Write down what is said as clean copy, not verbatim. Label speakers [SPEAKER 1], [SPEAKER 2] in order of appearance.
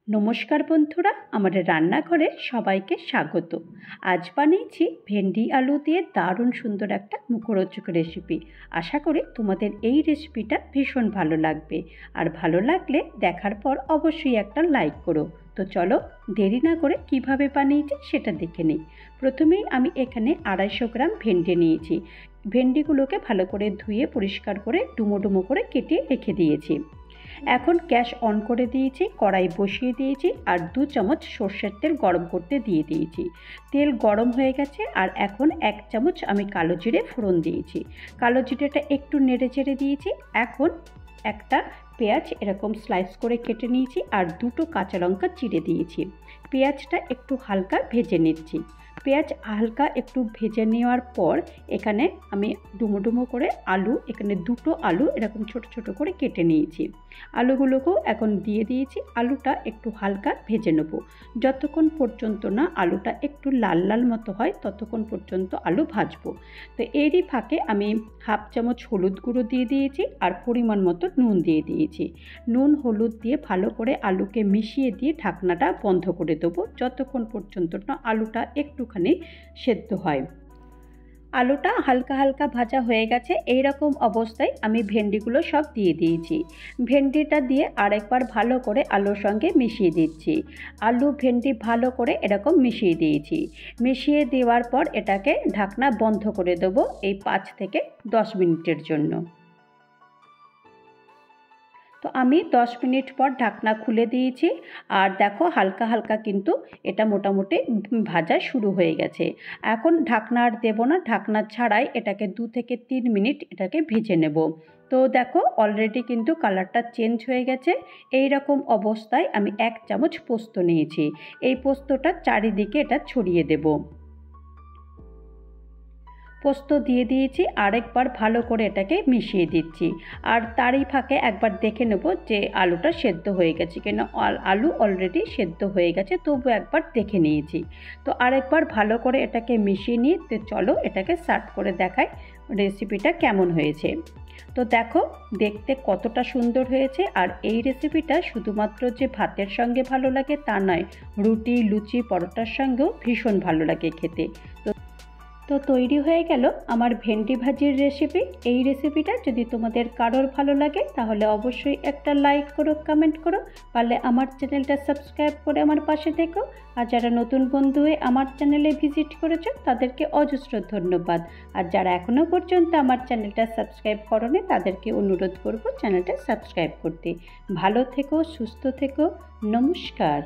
[SPEAKER 1] নমস্কার বন্ধুরা, আমাদের রান্নাঘরে সবাইকে স্বাগত। আজ বানিয়েছি ভেন্ডি আলু দিয়ে দারুণ সুন্দর একটা মুখরোচক রেসিপি। আশা করি তোমাদের এই রেসিপিটা ভীষণ ভালো লাগবে, আর ভালো লাগলে দেখার পর অবশ্যই একটা লাইক করো। তো চলো দেরি না করে কিভাবে বানিয়েছি সেটা দেখে নিই। প্রথমেই আমি এখানে 250 গ্রাম ভেন্ডি নিয়েছি। ভেন্ডিগুলোকে ভালো করে ধুয়ে পরিষ্কার করে ডুমো ডুমো করে কেটে রেখে দিয়েছি। এখন গ্যাস অন করে দিয়েছি, কড়াই বসিয়ে দিয়েছি আর 2 চামচ সর্ষের তেল গরম করতে দিয়ে দিয়েছি। তেল গরম হয়ে গেছে আর এখন 1 চামচ আমি কালো জিরে ফোড়ন দিয়েছি। কালো জিরেটা একটু নেড়ে চেড়ে দিয়েছি। এখন একটা পেঁয়াজ এরকম স্লাইস করে কেটে নিয়েছি আর 2টো কাঁচা লঙ্কা চিড়ে দিয়েছি। পেঁয়াজটা একটু হালকা ভেজে নিচ্ছি। পেঁয়াজ হালকা একটু ভেজে নেওয়ার পর এখানে আমি ডুমো ডুমো করে এখানে 2টো আলু এরকম ছোট ছোট করে কেটে নিয়েছি। আলুগুলোকেও এখন দিয়ে দিয়েছি। আলুটা একটু হালকা ভেজে নেব। যতক্ষণ পর্যন্ত না আলুটা একটু লাল লাল মতো হয় ততক্ষণ পর্যন্ত আলু ভাজবো। তো এরই ফাঁকে আমি 1/2 চামচ হলুদ গুঁড়ো দিয়ে দিয়েছি আর পরিমাণ মতো নুন দিয়ে দিয়েছি। নুন হলুদ দিয়ে ভালো করে আলুকে মিশিয়ে দিয়ে ঢাকনাটা বন্ধ করে দেবো যতক্ষণ পর্যন্ত না আলুটা একটুখানি সেদ্ধ হয়। আলুটা হালকা হালকা ভাজা হয়ে গেছে। এই রকম অবস্থায় আমি ভেন্ডিগুলো সব দিয়ে দিয়েছি। ভেন্ডিটা দিয়ে আরেকবার ভালো করে আলুর সঙ্গে মিশিয়ে দিচ্ছি। আলু ভেন্ডি ভালো করে এরকম মিশিয়ে দিয়েছি। মিশিয়ে দেওয়ার পর এটাকে ঢাকনা বন্ধ করে দেবো এই 5 থেকে 10 মিনিটের জন্য। তো আমি 10 মিনিট পর ঢাকনা খুলে দিয়েছি আর দেখো হালকা হালকা কিন্তু এটা মোটামুটি ভাজা শুরু হয়ে গেছে। এখন ঢাকনা আর দেবো না, ঢাকনা ছাড়াই এটাকে 2 থেকে 3 মিনিট এটাকে ভেজে নেব। তো দেখো অলরেডি কিন্তু কালারটা চেঞ্জ হয়ে গেছে। এই রকম অবস্থায় আমি 1 চামচ পোস্ত নিয়েছি। এই পোস্তটা চারিদিকে এটা ছড়িয়ে দেব। পোস্ত দিয়ে দিয়েছি, আরেকবার ভালো করে এটাকে মিশিয়ে দিচ্ছি। আর তারই ফাঁকে একবার দেখে নেব যে আলুটা সেদ্ধ হয়ে গেছে কিনা। আলু অলরেডি সেদ্ধ হয়ে গেছে, তবু একবার দেখে নিয়েছি। তো আরেকবার ভালো করে এটাকে মিশিয়ে নিয়ে তো চলো এটাকে সার্ভ করে দেখাই রেসিপিটা কেমন হয়েছে। তো দেখো দেখতে কতটা সুন্দর হয়েছে। আর এই রেসিপিটা শুধুমাত্র যে ভাতের সঙ্গে ভালো লাগে তা নয়, রুটি লুচি পরোটার সঙ্গেও ভীষণ ভালো লাগে খেতে। তো তৈরি হয়ে গেল আমার ভেন্ডি ভাজির রেসিপি। এই রেসিপিটা যদি তোমাদের কারোর ভালো লাগে তাহলে অবশ্যই একটা লাইক করো, কমেন্ট করো, পারলে আমার চ্যানেলটা সাবস্ক্রাইব করে আমার পাশে থেকো। আর যারা নতুন বন্ধু হয়ে আমার চ্যানেলে ভিজিট করেছো তাদেরকে অজস্র ধন্যবাদ। আর যারা এখনও পর্যন্ত আমার চ্যানেলটা সাবস্ক্রাইব করোনি তাদেরকে অনুরোধ করব চ্যানেলটা সাবস্ক্রাইব করতে। ভালো থেকো, সুস্থ থেকো, নমস্কার।